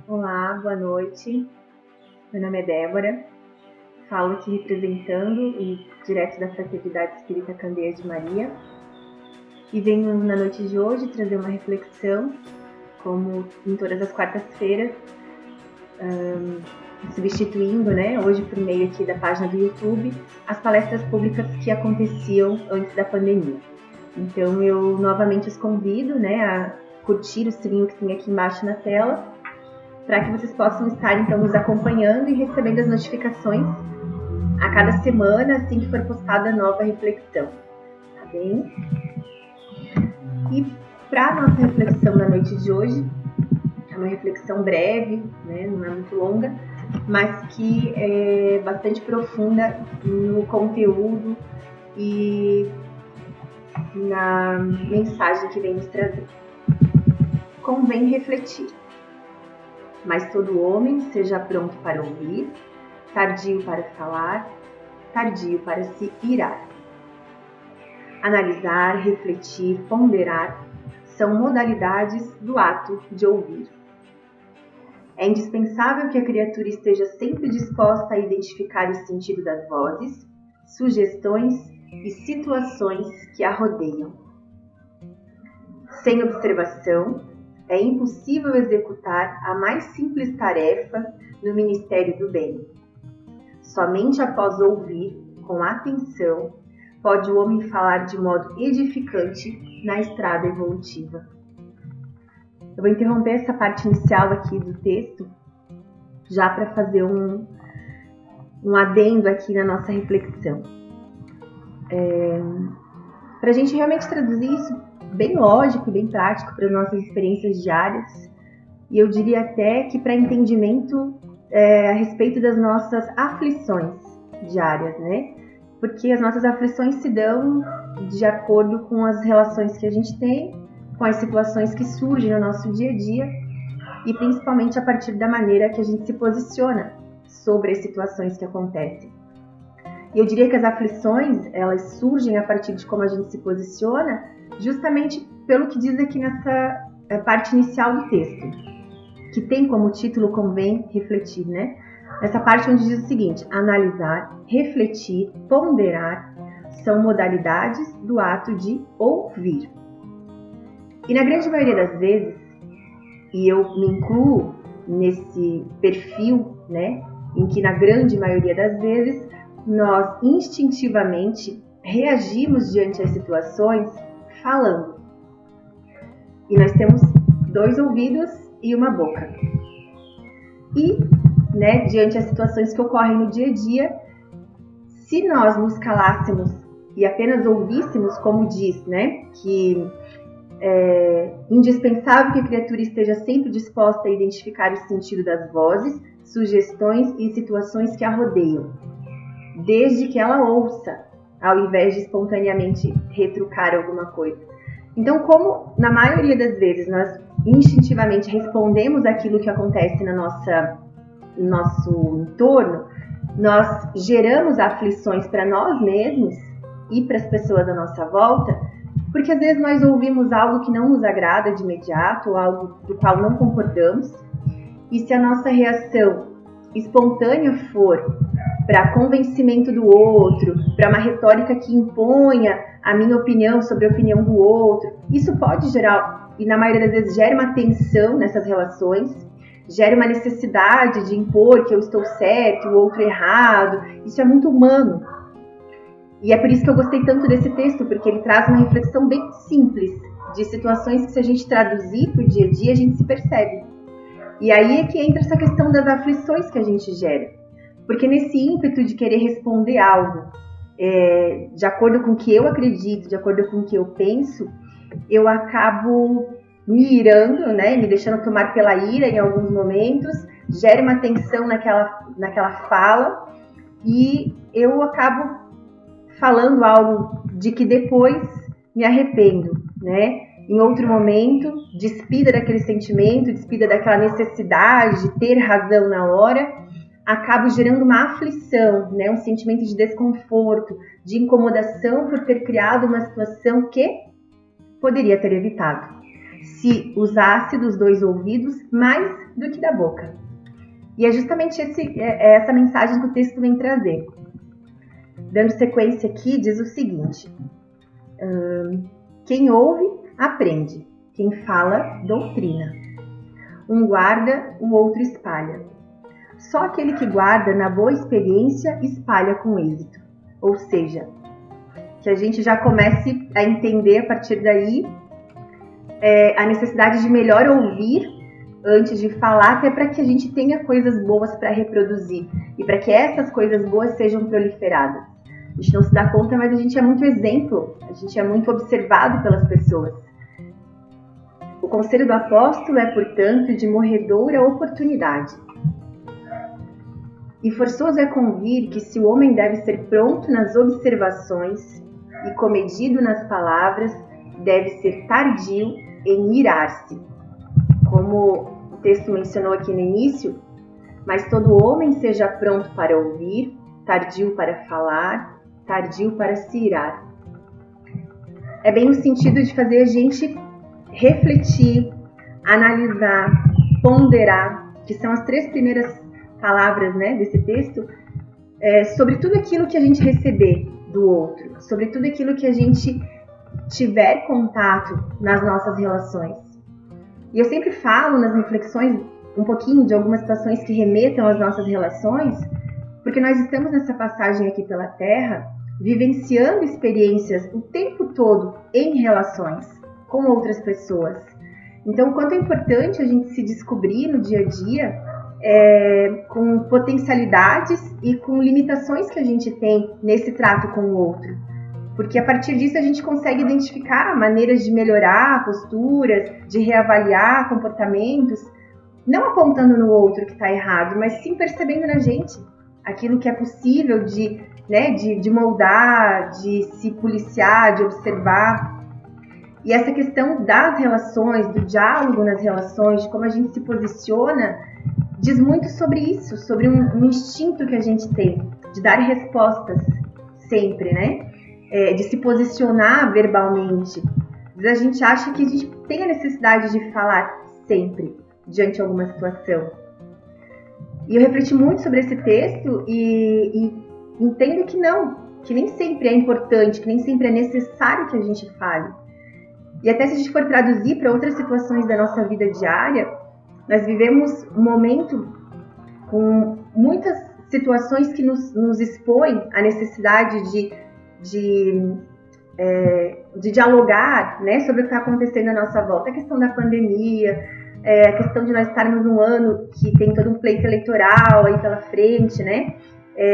Olá, boa noite. Meu nome é Débora, falo aqui representando e direto da Fraternidade Espírita Candeia de Maria e venho na noite de hoje trazer uma reflexão, como em todas as quartas-feiras, substituindo, hoje por meio aqui da página do YouTube, as palestras públicas que aconteciam antes da pandemia. Então eu novamente os convido, a curtir o sininho que tem aqui embaixo na tela, para que vocês possam estar, então, nos acompanhando e recebendo as notificações a cada semana, assim que for postada a nova reflexão, tá bem? E para a nossa reflexão da noite de hoje, é uma reflexão breve, não é muito longa, mas que é bastante profunda no conteúdo e na mensagem que vem nos trazer. Convém refletir. Mas todo homem seja pronto para ouvir, tardio para falar, tardio para se irar. Analisar, refletir, ponderar são modalidades do ato de ouvir. É indispensável que a criatura esteja sempre disposta a identificar o sentido das vozes, sugestões e situações que a rodeiam. Sem observação, é impossível executar a mais simples tarefa no Ministério do Bem. Somente após ouvir, com atenção, pode o homem falar de modo edificante na estrada evolutiva. Eu vou interromper essa parte inicial aqui do texto, já para fazer um adendo aqui na nossa reflexão. Para a gente realmente traduzir isso bem lógico e bem prático para as nossas experiências diárias, e eu diria até que para entendimento a respeito das nossas aflições diárias, Porque as nossas aflições se dão de acordo com as relações que a gente tem, com as situações que surgem no nosso dia a dia e principalmente a partir da maneira que a gente se posiciona sobre as situações que acontecem. E eu diria que as aflições, elas surgem a partir de como a gente se posiciona, justamente pelo que diz aqui nessa parte inicial do texto, que tem como título Convém refletir, Essa parte onde diz o seguinte: analisar, refletir, ponderar são modalidades do ato de ouvir. E na grande maioria das vezes, e eu me incluo nesse perfil, em que na grande maioria das vezes nós instintivamente reagimos diante das situações falando. E nós temos 2 ouvidos e uma boca. E, diante das situações que ocorrem no dia a dia, se nós nos calássemos e apenas ouvíssemos, como diz, que é indispensável que a criatura esteja sempre disposta a identificar o sentido das vozes, sugestões e situações que a rodeiam, desde que ela ouça, ao invés de espontaneamente retrucar alguma coisa. Então, como na maioria das vezes nós instintivamente respondemos aquilo que acontece no nosso entorno, nós geramos aflições para nós mesmos e para as pessoas à nossa volta, porque às vezes nós ouvimos algo que não nos agrada de imediato, ou algo do qual não concordamos, e se a nossa reação espontânea for para convencimento do outro, para uma retórica que imponha a minha opinião sobre a opinião do outro, isso pode gerar, e na maioria das vezes gera uma tensão nessas relações, gera uma necessidade de impor que eu estou certo, o outro errado. Isso é muito humano. E é por isso que eu gostei tanto desse texto, porque ele traz uma reflexão bem simples de situações que, se a gente traduzir para o dia a dia, a gente se percebe. E aí é que entra essa questão das aflições que a gente gera. Porque nesse ímpeto de querer responder algo de acordo com o que eu acredito, de acordo com o que eu penso, eu acabo me irando, me deixando tomar pela ira em alguns momentos, gera uma tensão naquela fala e eu acabo falando algo de que depois me arrependo, Em outro momento, despida daquele sentimento, despida daquela necessidade de ter razão na hora, acabo gerando uma aflição, um sentimento de desconforto, de incomodação por ter criado uma situação que poderia ter evitado. se usasse dos 2 ouvidos mais do que da boca. E é justamente essa mensagem que o texto vem trazer. Dando sequência aqui, diz o seguinte: quem ouve, aprende. Quem fala, doutrina. Um guarda, o outro espalha. Só aquele que guarda na boa experiência espalha com êxito. Ou seja, que a gente já comece a entender a partir daí a necessidade de melhor ouvir antes de falar, até para que a gente tenha coisas boas para reproduzir e para que essas coisas boas sejam proliferadas. A gente não se dá conta, mas a gente é muito exemplo, a gente é muito observado pelas pessoas. O conselho do apóstolo é, portanto, de morredoura oportunidade. E forçoso é convir que se o homem deve ser pronto nas observações e comedido nas palavras, deve ser tardio em irar-se. Como o texto mencionou aqui no início, mas todo homem seja pronto para ouvir, tardio para falar, tardio para se irar. É bem no sentido de fazer a gente refletir, analisar, ponderar, que são as 3 primeiras palavras, né, desse texto, sobre tudo aquilo que a gente receber do outro, sobre tudo aquilo que a gente tiver contato nas nossas relações. E eu sempre falo nas reflexões um pouquinho de algumas situações que remetam às nossas relações, porque nós estamos nessa passagem aqui pela Terra, vivenciando experiências o tempo todo em relações com outras pessoas. Então, o quanto é importante a gente se descobrir no dia a dia com potencialidades e com limitações que a gente tem nesse trato com o outro. Porque a partir disso a gente consegue identificar maneiras de melhorar posturas, de reavaliar comportamentos, não apontando no outro que está errado, mas sim percebendo na gente aquilo que é possível de moldar, de se policiar, de observar. E essa questão das relações, do diálogo nas relações, de como a gente se posiciona, diz muito sobre isso, sobre um instinto que a gente tem de dar respostas sempre, né? De se posicionar verbalmente. Às vezes a gente acha que a gente tem a necessidade de falar sempre diante de alguma situação. E eu refleti muito sobre esse texto e entendo que não, que nem sempre é importante, que nem sempre é necessário que a gente fale. E até se a gente for traduzir para outras situações da nossa vida diária, nós vivemos um momento com muitas situações que nos expõem à necessidade de dialogar, né, sobre o que está acontecendo à nossa volta. A questão da pandemia, a questão de nós estarmos num ano que tem todo um pleito eleitoral aí pela frente, né?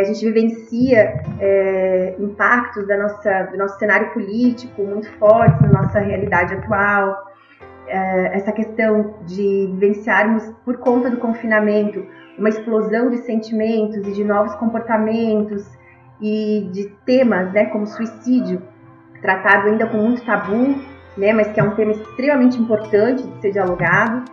A gente vivencia impactos do nosso cenário político muito fortes na nossa realidade atual. Essa questão de vivenciarmos, por conta do confinamento, uma explosão de sentimentos e de novos comportamentos e de temas, né, como suicídio, tratado ainda com muito tabu, né, mas que é um tema extremamente importante de ser dialogado.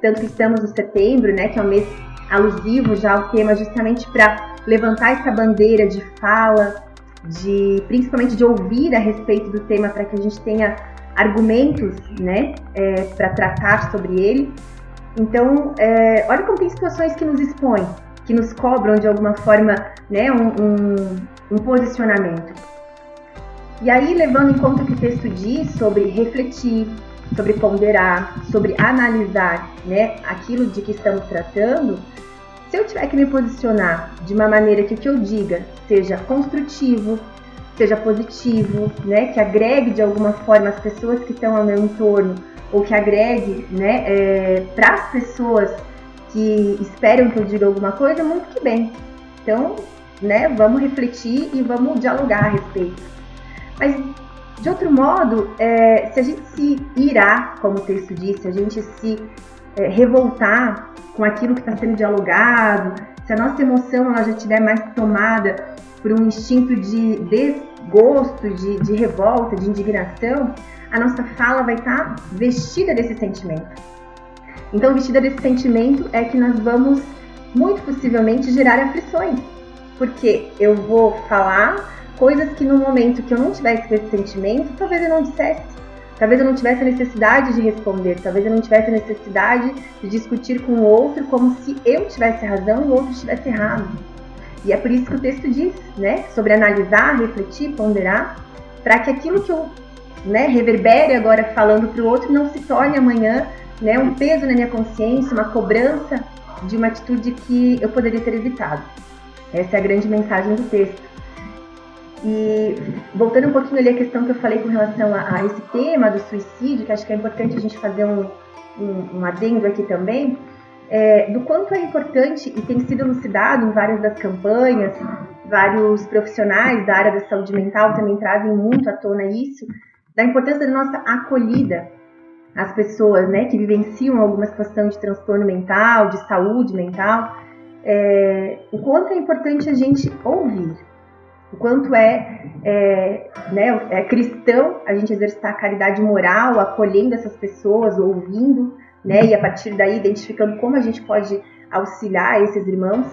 Tanto que estamos no setembro, né, que é um mês alusivo já ao tema, justamente para levantar essa bandeira de fala, principalmente de ouvir a respeito do tema, para que a gente tenha argumentos, né, para tratar sobre ele. Então, olha como tem situações que nos expõem, que nos cobram de alguma forma, né, um posicionamento. E aí, levando em conta o que o texto diz sobre refletir, sobre ponderar, sobre analisar, né, aquilo de que estamos tratando, se eu tiver que me posicionar de uma maneira que o que eu diga seja construtivo, seja positivo, né, que agregue de alguma forma as pessoas que estão ao meu entorno, ou que agregue, né, para as pessoas que esperam que eu diga alguma coisa, muito que bem. Então, né, vamos refletir e vamos dialogar a respeito. Mas, de outro modo, se a gente se irar, como o texto disse, se a gente se revoltar com aquilo que está sendo dialogado, se a nossa emoção ela já estiver mais tomada por um instinto de desgosto, de revolta, de indignação, a nossa fala vai estar vestida desse sentimento. Então, vestida desse sentimento é que nós vamos, muito possivelmente, gerar aflições. Porque eu vou falar coisas que no momento que eu não tivesse esse sentimento, talvez eu não dissesse. Talvez eu não tivesse a necessidade de responder, talvez eu não tivesse a necessidade de discutir com o outro como se eu tivesse razão e o outro estivesse errado. E é por isso que o texto diz, né, sobre analisar, refletir, ponderar, para que aquilo que eu, né, reverbere agora falando para o outro não se torne amanhã, né, um peso na minha consciência, uma cobrança de uma atitude que eu poderia ter evitado. Essa é a grande mensagem do texto. E voltando um pouquinho ali à questão que eu falei com relação a esse tema do suicídio, que acho que é importante a gente fazer um adendo aqui também, do quanto é importante, e tem sido elucidado em várias das campanhas, vários profissionais da área da saúde mental também trazem muito à tona isso, da importância da nossa acolhida às pessoas, né, que vivenciam alguma situação de transtorno mental, de saúde mental, o quanto é importante a gente ouvir, o quanto é cristão a gente exercitar a caridade moral, acolhendo essas pessoas, ouvindo, né, e a partir daí identificando como a gente pode auxiliar esses irmãos,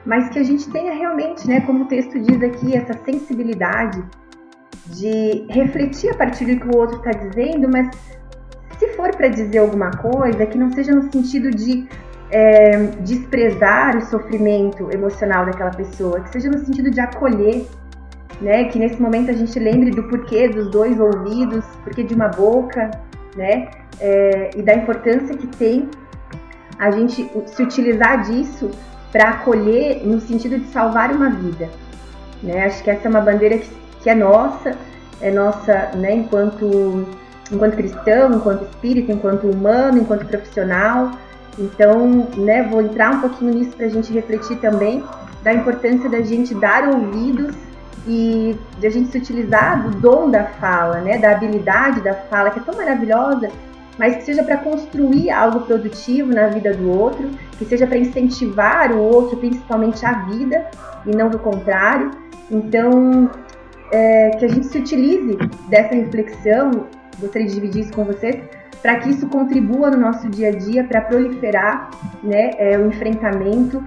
mas que a gente tenha realmente, né, como o texto diz aqui, essa sensibilidade de refletir a partir do que o outro está dizendo, mas se for para dizer alguma coisa, que não seja no sentido de desprezar o sofrimento emocional daquela pessoa, que seja no sentido de acolher, né, que nesse momento a gente lembre do porquê dos dois ouvidos, porquê de uma boca, né, e da importância que tem a gente se utilizar disso para acolher no sentido de salvar uma vida, né? Acho que essa é uma bandeira que é nossa, né, enquanto cristão, enquanto espírita, enquanto humano, enquanto profissional. Então, né, vou entrar um pouquinho nisso para a gente refletir também da importância da gente dar ouvidos e de a gente se utilizar do dom da fala, né, da habilidade da fala, que é tão maravilhosa, mas que seja para construir algo produtivo na vida do outro, que seja para incentivar o outro, principalmente a vida, e não do contrário. Então, que a gente se utilize dessa reflexão, gostaria de dividir isso com vocês, para que isso contribua no nosso dia a dia, para proliferar, né, o enfrentamento,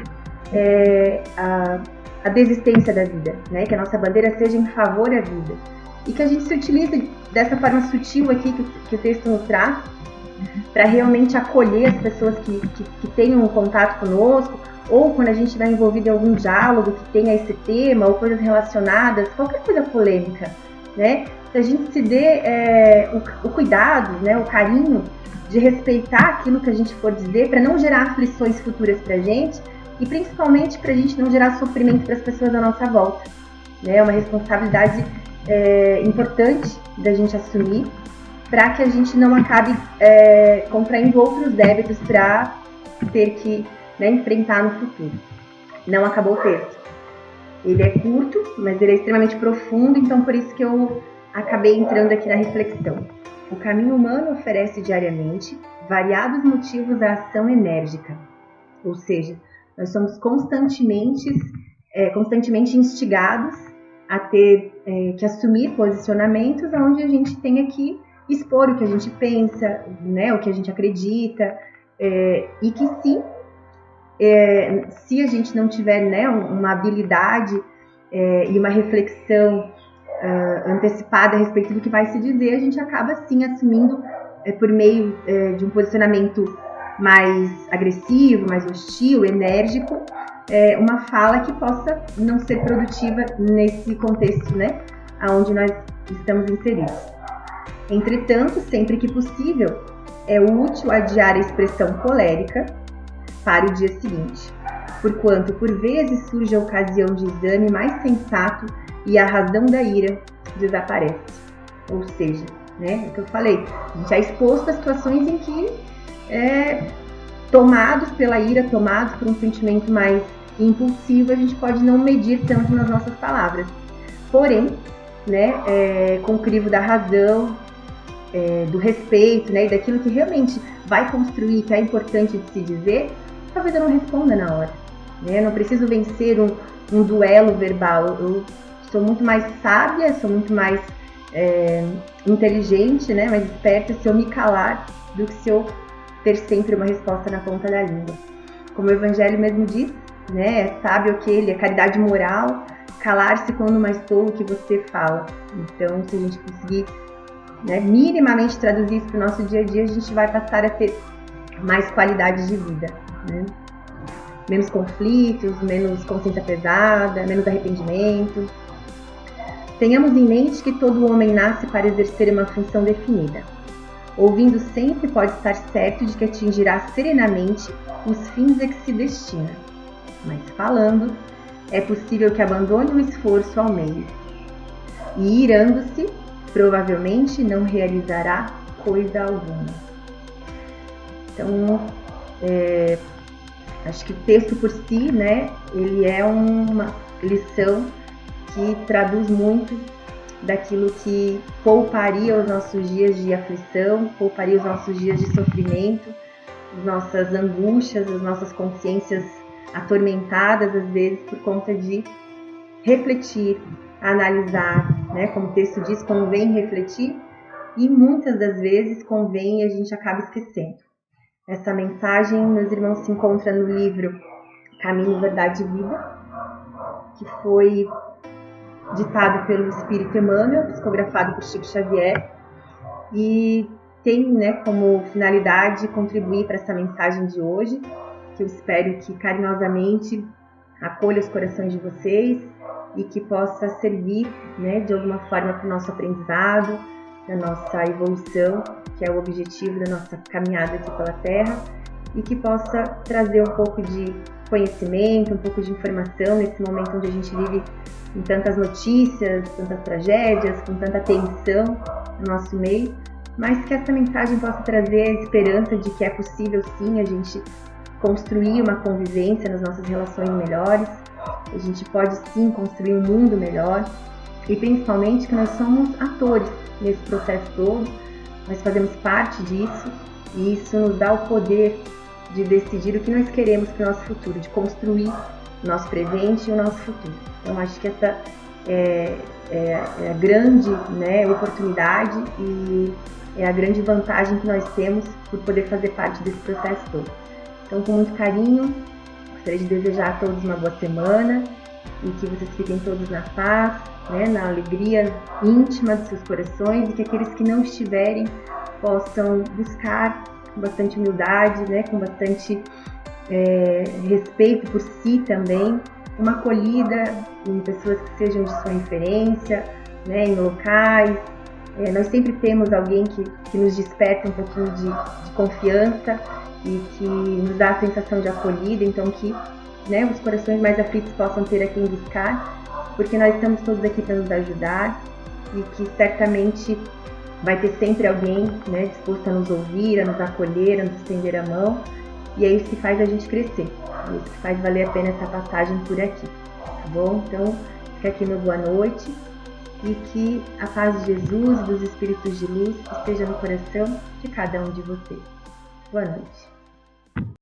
a desistência da vida, né, que a nossa bandeira seja em favor à vida. E que a gente se utilize dessa forma sutil aqui que o texto nos traz, para realmente acolher as pessoas que tenham um contato conosco, ou quando a gente estiver envolvido em algum diálogo que tenha esse tema, ou coisas relacionadas, qualquer coisa polêmica, né? Que a gente se dê o cuidado, né, o carinho de respeitar aquilo que a gente for dizer, para não gerar aflições futuras para a gente, e principalmente para a gente não gerar sofrimento para as pessoas à nossa volta. É uma responsabilidade importante da gente assumir, para que a gente não acabe contraindo outros débitos para ter que, né, enfrentar no futuro. Não acabou o texto. Ele é curto, mas ele é extremamente profundo, então por isso que eu acabei entrando aqui na reflexão. O caminho humano oferece diariamente variados motivos à ação enérgica, ou seja, nós somos constantemente instigados a ter que assumir posicionamentos onde a gente tenha que expor o que a gente pensa, né, o que a gente acredita, e que sim, se a gente não tiver, né, uma habilidade e uma reflexão antecipada a respeito do que vai se dizer, a gente acaba sim assumindo por meio de um posicionamento mais agressivo, mais hostil, enérgico, uma fala que possa não ser produtiva nesse contexto, né, onde nós estamos inseridos. Entretanto, sempre que possível, é útil adiar a expressão colérica para o dia seguinte, porquanto por vezes surge a ocasião de exame mais sensato e a razão da ira desaparece. Ou seja, né, é o que eu falei, a gente é exposto a situações em que, tomados pela ira, tomados por um sentimento mais impulsivo, a gente pode não medir tanto nas nossas palavras. Porém, né, com o crivo da razão, do respeito, né, e daquilo que realmente vai construir, que é importante de se dizer, talvez eu não responda na hora. Né? Eu não preciso vencer um duelo verbal. Eu sou muito mais sábia, sou muito mais inteligente, né, mais esperta se eu me calar do que se eu ter sempre uma resposta na ponta da língua. Como o Evangelho mesmo diz, né, é sábio aquele, é caridade moral, calar-se quando mais tolo que você fala. Então, se a gente conseguir né, minimamente traduzir isso para o nosso dia a dia, a gente vai passar a ter mais qualidade de vida, né? Menos conflitos, menos consciência pesada, menos arrependimento. Tenhamos em mente que todo homem nasce para exercer uma função definida. Ouvindo sempre, pode estar certo de que atingirá serenamente os fins a que se destina. Mas falando, é possível que abandone o esforço ao meio. E irando-se, provavelmente não realizará coisa alguma. Então, acho que o texto por si, né, ele é uma lição que traduz muito daquilo que pouparia os nossos dias de aflição, pouparia os nossos dias de sofrimento, as nossas angústias, as nossas consciências atormentadas, às vezes, por conta de refletir, analisar, né? Como o texto diz, convém refletir, e muitas das vezes convém e a gente acaba esquecendo. Essa mensagem, meus irmãos, se encontra no livro Caminho, Verdade e Vida, que foi ditado pelo Espírito Emmanuel, psicografado por Chico Xavier, e tem, né, como finalidade contribuir para essa mensagem de hoje, que eu espero que carinhosamente acolha os corações de vocês e que possa servir, né, de alguma forma para o nosso aprendizado, da nossa evolução, que é o objetivo da nossa caminhada aqui pela Terra, e que possa trazer um pouco de conhecimento, um pouco de informação nesse momento onde a gente vive com tantas notícias, tantas tragédias, com tanta tensão no nosso meio, mas que essa mensagem possa trazer a esperança de que é possível sim a gente construir uma convivência nas nossas relações melhores, a gente pode sim construir um mundo melhor, e principalmente que nós somos atores nesse processo todo, nós fazemos parte disso, e isso nos dá o poder de decidir o que nós queremos para o nosso futuro, de construir o nosso presente e o nosso futuro. Então acho que essa é a grande, né, oportunidade e é a grande vantagem que nós temos por poder fazer parte desse processo todo. Então, com muito carinho, gostaria de desejar a todos uma boa semana e que vocês fiquem todos na paz, né, na alegria íntima dos seus corações, e que aqueles que não estiverem possam buscar com bastante humildade, né, com bastante respeito por si também, uma acolhida em pessoas que sejam de sua referência, né, em locais. Nós sempre temos alguém que nos desperta um pouquinho de confiança e que nos dá a sensação de acolhida, então que, né, os corações mais aflitos possam ter a quem buscar, porque nós estamos todos aqui para nos ajudar e que certamente vai ter sempre alguém, né, disposto a nos ouvir, a nos acolher, a nos estender a mão, e é isso que faz a gente crescer, é isso que faz valer a pena essa passagem por aqui, tá bom? Então, fica aqui meu boa noite e que a paz de Jesus e dos Espíritos de Luz esteja no coração de cada um de vocês. Boa noite.